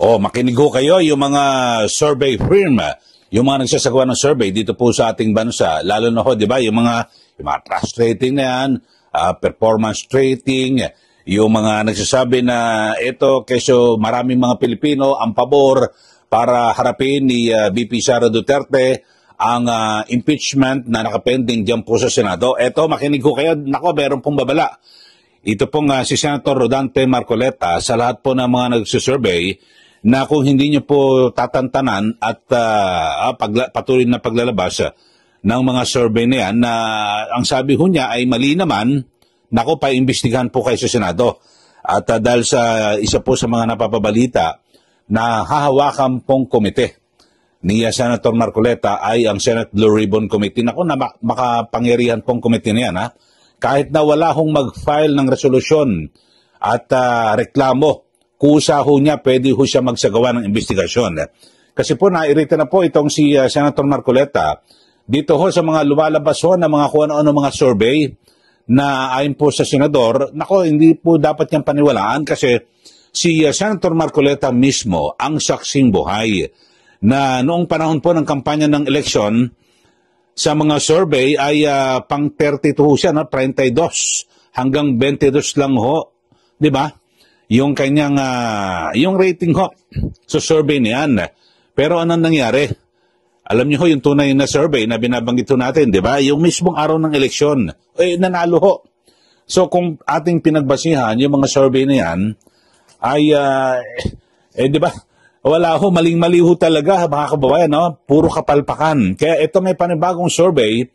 Makinig ho kayo yung mga survey firm, yung mga nagsasagawa ng survey dito po sa ating bansa. Lalo na ho, di ba, yung mga trust rating na yan, performance rating, yung mga nagsasabi na ito, keso maraming mga Pilipino ang pabor para harapin ni VP Sara Duterte ang impeachment na nakapending dyan po sa Senado. Ito, makinig ho kayo. Nako, meron pong babala. Ito pong si Senator Rodante Marcoleta sa lahat po ng mga nagsusurvey na kung hindi nyo po tatantanan at patuloy na paglalabas ng mga survey na yan, na ang sabi ho niya ay mali naman, nako, paimbestigahan po kayo sa Senado. At dahil sa isa po sa mga napapabalita na hahawakan pong komite ni Senator Marcoleta ay ang Senate Blue Ribbon Committee. Nako, na makapangyarihan pong komite na yan, ha? Kahit na wala hong mag-file ng resolusyon at reklamo, kusa ho niya, pwede ho siya magsagawa ng investigasyon. Kasi po, nairita na po itong si Senator Marcoleta dito ho sa mga lumalabas ho na mga kung ano-ano mga survey na ayon po sa senador. Nako, hindi po dapat niyang paniwalaan kasi si Senator Marcoleta mismo ang saksing buhay na noong panahon po ng kampanya ng eleksyon, sa mga survey ay pang 32 siya, no? 32 hanggang 22 lang ho, di ba? Yung kanyang, yung rating ho sa survey niyan. Pero anong nangyari? Alam niyo ho, yung tunay na survey na binabanggit ho natin, di ba? Yung mismong araw ng eleksyon, nanalo ho. So kung ating pinagbasihan, yung mga survey na yan, ay, di ba? Wala ho, maling-mali ho talaga, mga kababayan, no? Puro kapalpakan. Kaya ito may panibagong survey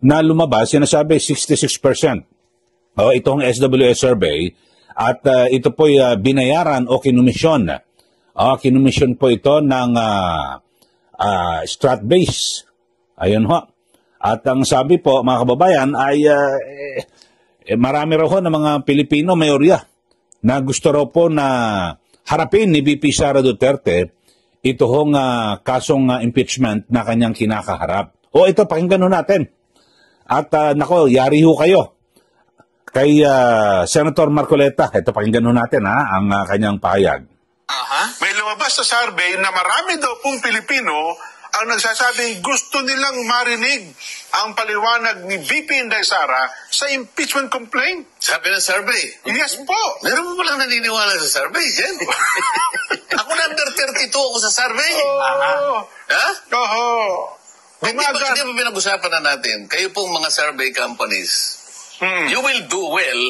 na lumabas, sinasabi 66%. Itong SWS survey. At ito po'y binayaran o kinumisyon. Kinumisyon po ito ng Stratbase. Ayun ho. At ang sabi po, mga kababayan, ay marami raw ho ng mga Pilipino, mayorya, na gusto raw po na harapin ni VP Sara Duterte ito hong kasong impeachment na kanyang kinakaharap. Ito, pakinggan ho natin. At nako, yari ho kayo kay Senator Marcoleta. Ito, pakinggan ho natin ang kanyang pahayag. May lumabas sa survey na marami daw pong Pilipino ang nagsasabing gusto nilang marinig ang paliwanag ni VP Inday Sara sa impeachment complaint. Sabi ng survey? Yes po. Meron mo palang naniniwala sa survey, Jen? Ako number 32 ako sa survey. Ha? Oo. Hindi ba pinag-usapan na natin? Kayo pong mga survey companies, you will do well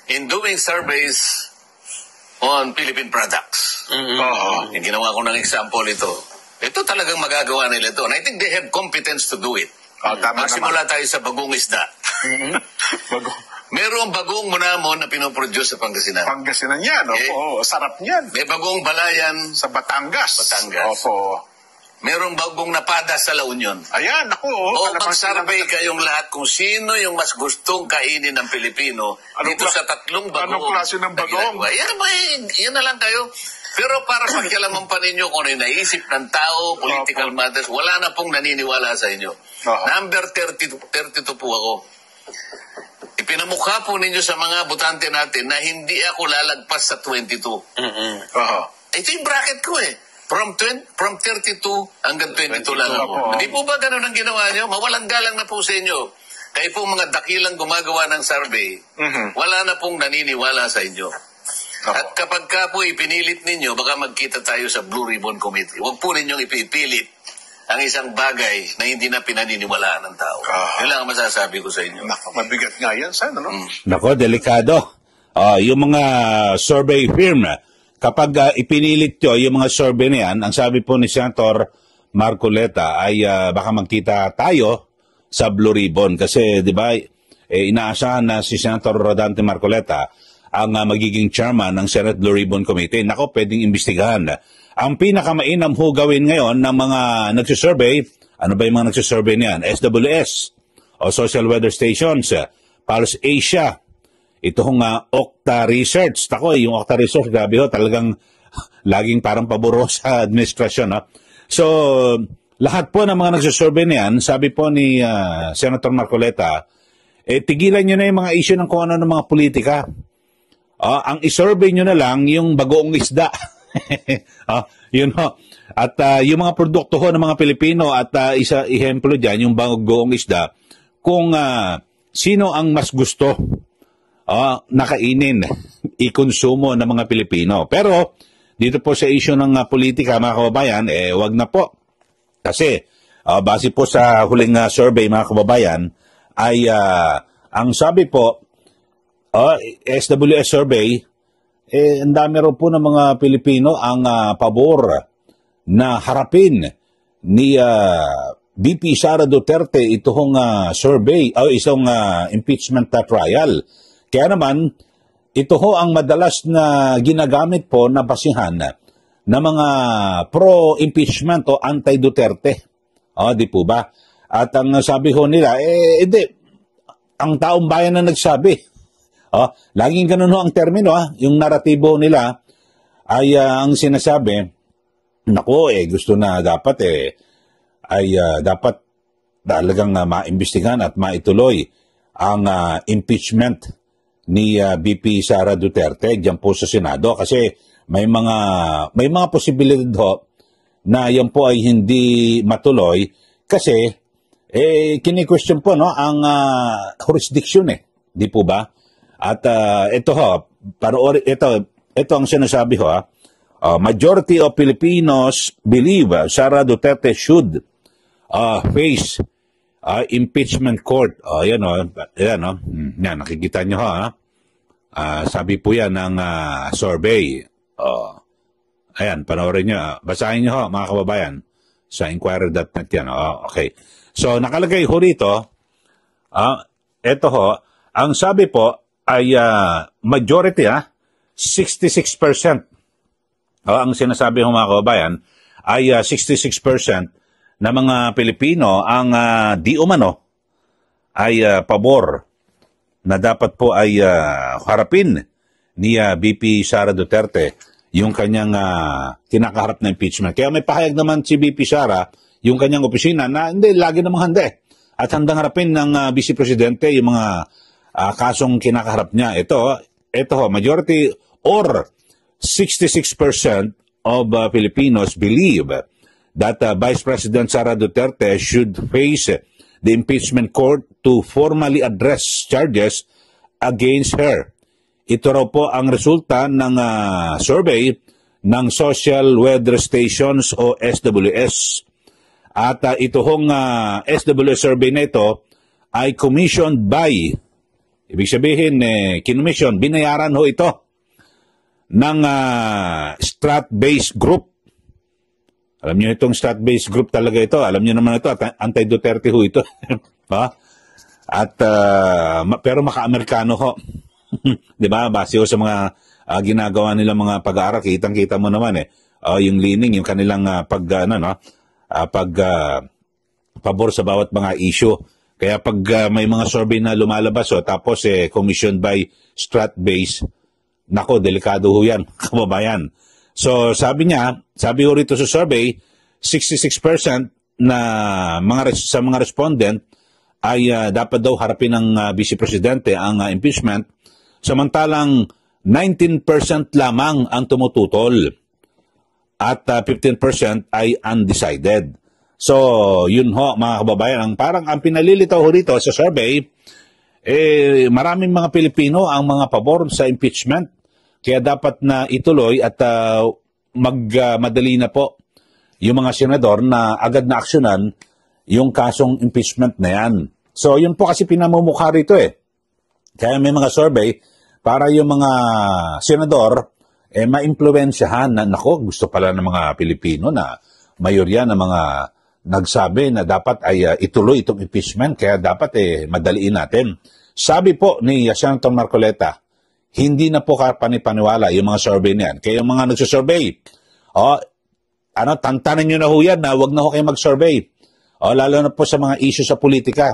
in doing surveys on Philippine products. Yung ginawa ko ng example ito. Ito talagang magagawa nila ito. And I think they have competence to do it. Magsimula tayo sa bagong isda. Merong bagong munamon na pinoproduce sa Pangasinan. Pangasinan yan. Opo. Sarap niyan. May bagong balayan sa Batangas. Opo. Merong bagong napada sa La Union. Ayan, ako. Mag-survey kayong lahat kung sino yung mas gustong kainin ng Pilipino dito sa tatlong bagong. Anong klase ng bagong? Yan na lang kayo. Pero para pagkialaman pa ninyo kung ano yung naisip ng tao, political matters, wala na pong naniniwala sa inyo. Number 32 po ako. Ipinamukha po ninyo sa mga botante natin na hindi ako lalagpas sa 22. Ito yung bracket ko eh. From 32 hanggang 22 lang ako. Hindi po ba ganun ang ginawa nyo? Mawalang galang na po sa inyo. Kayo po mga dakilang gumagawa ng survey, wala na pong naniniwala sa inyo. At kapag ka po ipinilit ninyo, baka magkita tayo sa Blue Ribbon Committee. Huwag po ninyong ipipilit ang isang bagay na hindi na pinaniniwalaan ng tao. Yun lang ang masasabi ko sa inyo. Mabigat nga yan, sana, no? Nako, delikado. Yung mga survey firm, kapag ipinilit nyo yung mga survey na yan, ang sabi po ni Senator Marcoleta ay baka magkita tayo sa Blue Ribbon. Kasi, di ba, inaasahan na si Senator Rodante Marcoleta ang magiging chairman ng Senate Blue Ribbon Committee. Nako, pwedeng imbestigahan. Ang pinakamainam ho gawin ngayon ng mga nagsusurvey, ano ba yung mga nagsusurvey niyan? SWS, o Social Weather Stations, Pulse Asia, ito hong Okta Research. Nako, yung Okta Research, grabe ho, talagang laging parang paboro sa administrasyon. So, lahat po ng mga nagsusurvey niyan, sabi po ni Senator Marcoleta, tigilan nyo na yung mga issue ng kung ano ng mga politika. Ang isurvey nyo na lang yung bagoong isda. Yun ho. At yung mga produkto ho ng mga Pilipino at isa ehemplo dyan, yung bagoong isda, kung sino ang mas gusto nakainin, ikonsumo ng mga Pilipino. Pero dito po sa issue ng politika, mga kababayan, wag na po. Kasi base po sa huling survey, mga kababayan, ay ang sabi po, SWS survey, ang dami raw po ng mga Pilipino ang pabor na harapin ni VP Sara Duterte itong survey o isang impeachment trial. Kaya naman, ito ho ang madalas na ginagamit po na basihan na mga pro-impeachment o anti-Duterte. Di po ba? At ang sabi ho nila, hindi, ang taong bayan na nagsabi. Laging ganun ho ang termino, yung naratibo nila ay ang sinasabi, nako, gusto na dapat dapat talagang maimbestigahan at maituloy ang impeachment ni VP Sara Duterte diyan po sa Senado kasi may mga posibilidad ho na yan po ay hindi matuloy kasi kini-question po ang jurisdiction di po ba? At ito ho, ito ang sinasabi ho, majority of Filipinos believe Sara Duterte should face impeachment court. Yan nakikita nyo sabi po yan ng survey. Ayan, panoorin nyo. Basahin nyo mga kababayan sa inquirer.net yan. Okay. So, nakalagay ho rito, ito ho, ang sabi po ay majority, 66%. Ang sinasabi ho mga kababayan ay 66% na mga Pilipino ang di umano ay pabor na dapat po ay harapin ni VP Sara Duterte yung kanyang kinakaharap na impeachment. Kaya may pahayag naman si VP Sara, yung kanyang opisina, na hindi, lagi namang handa at handang harapin ng Vice Presidente yung mga kasong kinakaharap niya. Ito majority or 66% of Filipinos believe that Vice President Sara Duterte should face the impeachment court to formally address charges against her. Ito raw po ang resulta ng survey ng Social Weather Stations o SWS. At ito hong SWS survey na ito ay commissioned by, ibig sabihin, kinumission, binayaran ho ito ng Strat-based group. Alam niyo itong Strat-based group talaga ito. Alam niyo naman ito, anti-Duterte ho ito. At pero maka-Amerikano ho. 'Di ba? Base ho sa mga ginagawa nila mga pag-aaral, kitang-kita mo naman yung leaning, yung kanilang pabor sa bawat mga issue. Kaya pag may mga survey na lumalabas tapos commissioned by Strat-based, nako, delikado ho yan, kababayan. So, sabi ho rito sa survey, 66% na sa mga respondent ay dapat daw harapin ng Vice Presidente ang impeachment, samantalang 19% lamang ang tumututol at 15% ay undecided. So, yun ho mga kababayan, parang ang pinalilitaw ho rito sa survey, maraming mga Pilipino ang mga pabor sa impeachment. Kaya dapat na ituloy at magmadali na po yung mga senador na agad na aksyonan yung kasong impeachment na yan. So, yun po kasi pinamumukha rito Kaya may mga survey para yung mga senador ma-impluwensyahan na, nako, gusto pala ng mga Pilipino na mayorya ng mga nagsabi na dapat ay ituloy itong impeachment, kaya dapat madaliin natin. Sabi po ni Senator Marcoleta, hindi na po panipaniwala yung mga survey niyan. Kaya yung mga nagsusurvey, tantanan nyo na ho yan na huwag na ho kayo mag-survey. Lalo na po sa mga issue sa politika.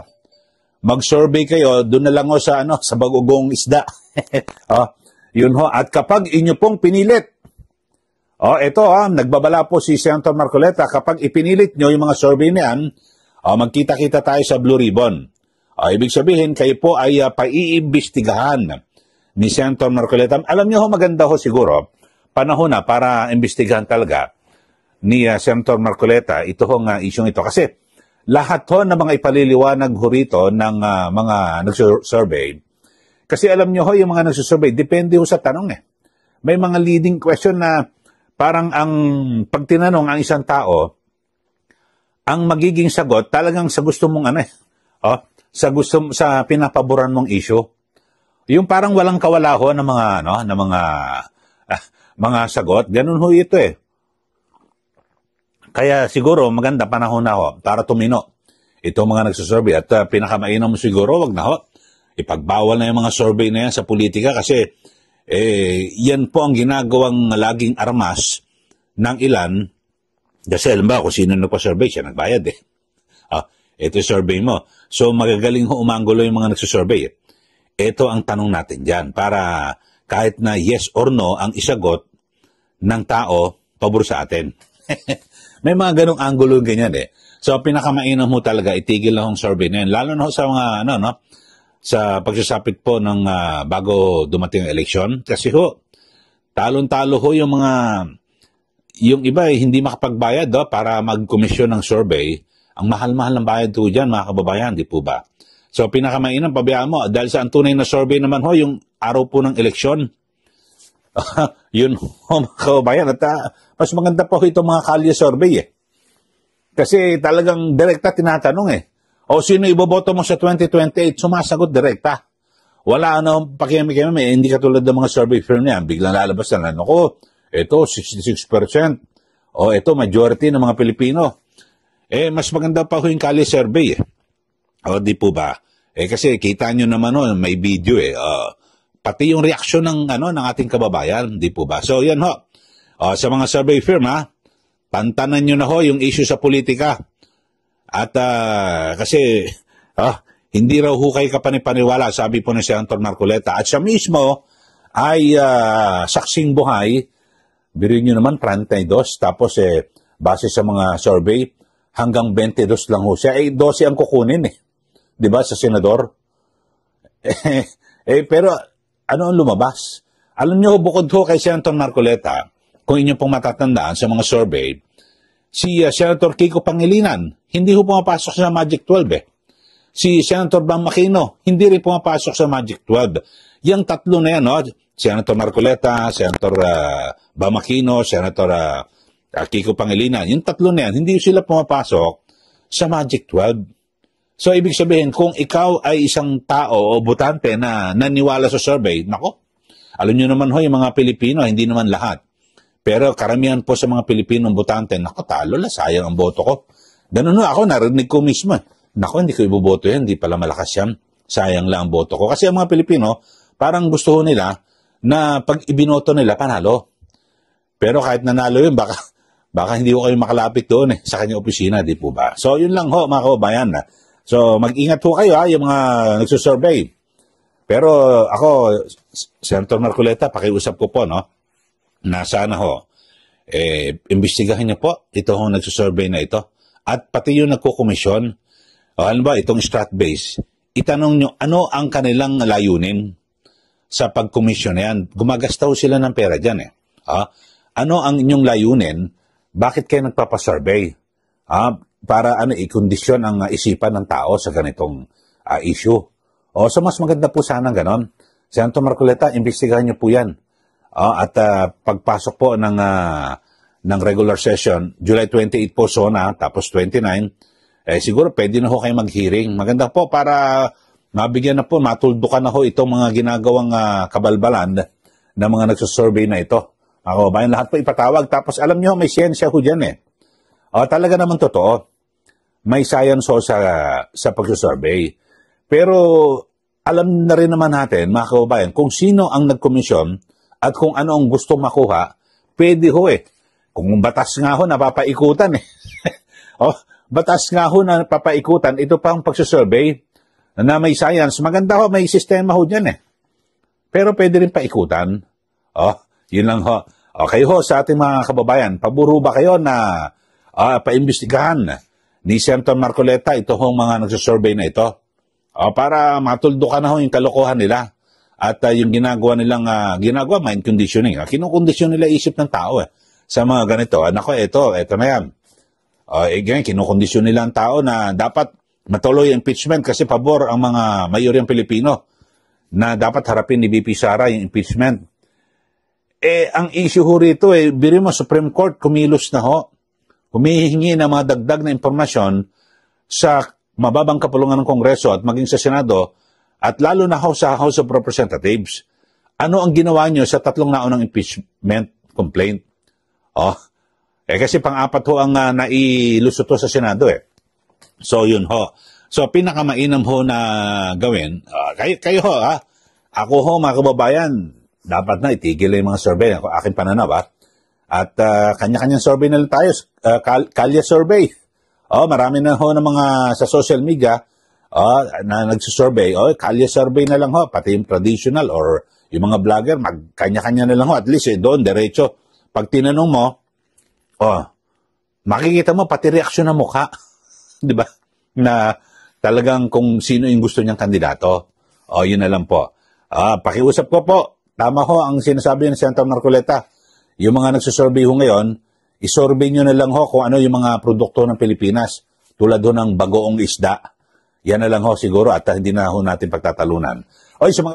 Mag-survey kayo, doon na lang ho sa bagugong isda. Yun ho. At kapag inyo pong pinilit, nagbabala po si Senator Marcoleta, kapag ipinilit nyo yung mga survey niyan, magkita-kita tayo sa Blue Ribbon. Ibig sabihin, kayo po ay paiimbestigahan ni Senator Marcoleta. Alam niyo ho, maganda ho siguro, panahon na para imbestigahan talaga ni Senator Marcoleta itong isyong ito. Kasi lahat ho na mga ipaliliwanag ho rito ng mga nagsurvey. Kasi alam nyo ho, yung mga nagsurvey, depende ho sa tanong eh. May mga leading question na parang pag tinanong ang isang tao, ang magiging sagot talagang sa gusto mong sa pinapaboran mong issue. Yung parang walang kawala ho ng mga sagot. Ganun ho ito eh. Kaya siguro maganda panahon na ho para tumino itong mga nagsusurvey. At pinakamainam mo siguro, wag na ho. Ipagbawal na yung mga survey na yan sa politika kasi yan po ang ginagawang laging armas ng ilan. Kasi alam ba kung sino nagpa-survey, siya nagbayad eh. Ito yung survey mo. So magagaling ho umanggulo yung mga nagsusurvey. Ito ang tanong natin dyan para kahit na yes or no ang isagot ng tao pabor sa atin. May mga ganong angulo ganyan eh. So pinakamainam mo talaga itigil lang ang survey na yun. Lalo na sa mga sa pagsasapit po ng bago dumating ang eleksyon. Kasi ho, talon-talo ho yung iba hindi makapagbayad para mag-komisyon ng survey. Ang mahal-mahal ng bayad po dyan, mga kababayan, di po ba? So pinakamainam, pabayaan mo, dahil sa tunay na survey naman ho, yung araw po ng eleksyon. Yun ho, mga kababayan. At mas maganda po itong mga kalye survey eh. Kasi talagang direkta tinatanong eh. O sino iboboto mo sa 2028? Sumasagot direkta. Wala pakiyami-kiyami, hindi katulad ng mga survey firm niyan. Biglang lalabas na ito 66%. O ito majority ng mga Pilipino. Mas maganda pa ho yung kalye survey eh. O di po ba? Kasi kita nyo naman may video eh. Pati yung reaksyon ng ating kababayan, di po ba? So yan ho. Sa mga survey firm tantanan nyo na ho yung issue sa politika. At kasi hindi raw ho kayo kapanipaniwala, sabi po ni Senator Marcoleta. At siya mismo ay saksing buhay. Birin nyo naman 32, tapos base sa mga survey, hanggang 22 lang ho siya. 12 ang kukunin eh. Di ba sa senador? Pero ano ang lumabas? Alam nyo, bukod ho kay Senator Marcoleta, kung inyo pong matatandaan sa mga survey, si Senator Kiko Pangilinan, hindi ho pumapasok sa Magic 12 eh. Si Senator Bam Aquino, hindi rin pumapasok sa Magic 12. Yang tatlo na yan, Senator Marcoleta, Senator Bam Aquino, Senator Kiko Pangilinan, yung tatlo na yan, hindi sila pumapasok sa Magic 12. So, ibig sabihin, kung ikaw ay isang tao o botante na naniwala sa survey, nako, alam nyo naman ho, yung mga Pilipino, hindi naman lahat. Pero karamihan po sa mga Pilipinong botante, nako, talo la, sayang ang boto ko. Ganun ho, ako, narinig ko mismo. Nako, hindi ko iboboto yan, hindi pala malakas yan. Sayang lang ang boto ko. Kasi ang mga Pilipino, parang gusto ho nila na pag ibinoto nila, panalo. Pero kahit nanalo yun, baka hindi ko kayo makalapit doon sa kanyang opisina, di po ba? So, yun lang ho, mga kababayan. So, mag-ingat ho kayo yung mga nagsusurvey. Pero ako, Senator Marcoleta, pakiusap ko po, na sana ho, imbestigahin niyo po itong nagsusurvey na ito. At pati yung nagkukomisyon, ano ba, itong strat-base, itanong nyo, ano ang kanilang layunin sa pagkomisyon na yan? Gumagasta ho sila ng pera dyan eh. Ano ang inyong layunin? Bakit kayo nagpapasurvey? Para ikondisyon ang isipan ng tao sa ganitong issue. So mas maganda po sana ganon. Senator Marcoleta, imbestigahan niyo po yan. At pagpasok po ng regular session, July 28 po SONA, tapos 29, siguro pwede na ho kayo mag-hearing. Maganda po para mabigyan na po, matuldukan na ho itong mga ginagawang kabalbalan ng mga nagsusurvey na ito. Ako, bayan lahat po ipatawag. Tapos alam nyo, may siyensya ho dyan eh. Talaga naman totoo. May science ho sa pagsusurvey. Pero alam na rin naman natin, mga kababayan, kung sino ang nagkomisyon at kung ano ang gusto makuha, pwede ho eh. Kung batas nga ho, napapaikutan eh. Batas nga ho na napapaikutan, ito pa ang pagsusurvey na may science. Maganda ho, may sistema ho dyan eh. Pero pwede rin paikutan. Yun lang ho. Okay ho, sa ating mga kababayan, paburo ba kayo na paimbestigahan ni Senator Marcoleta ito hong mga nagsusurvey na ito? Para matuldukan na ho yung kalokohan nila. At yung ginagawa, mind conditioning. Kinukondisyon nila isip ng tao sa mga ganito. Nako, ito na yan. Ganyan, kinukondisyon nila ang tao na dapat matuloy impeachment kasi pabor ang mga mayoryang Pilipino na dapat harapin ni VP Sara yung impeachment. Ang issue ho rito, biro mo, Supreme Court, kumilos na ho. Humihingi ng mga dagdag na impormasyon sa mababang kapulungan ng Kongreso at maging sa Senado at lalo na ho sa House of Representatives. Ano ang ginawa nyo sa 3 naunang impeachment complaint? Kasi pang-4 ho ang nailusot ho sa Senado So, yun ho. So, pinakamainam ho na gawin, kayo ho, ako ho, mga kababayan, dapat na itigil yung mga survey. Aking pananaw, At kanya-kanyang survey na lang tayo, Kalye survey. Marami na ho ng mga sa social media na nagsusurvey. Kalye survey na lang ho, pati yung traditional or yung mga vlogger, magkanya-kanya na lang ho. At least doon, diretso. Pag tinanong mo, makikita mo pati reaksyon ng mukha. Di ba? Na talagang kung sino yung gusto niyang kandidato. Yun na lang po. Pakiusap ko po, tama ho ang sinasabi ng Senator Marcoleta. Yung mga nagsusurvey ho ngayon, isurvey nyo na lang ho kung ano yung mga produkto ng Pilipinas. Tulad ho ng bagoong isda. Yan na lang ho siguro at hindi na ho natin pagtatalunan. Sa mga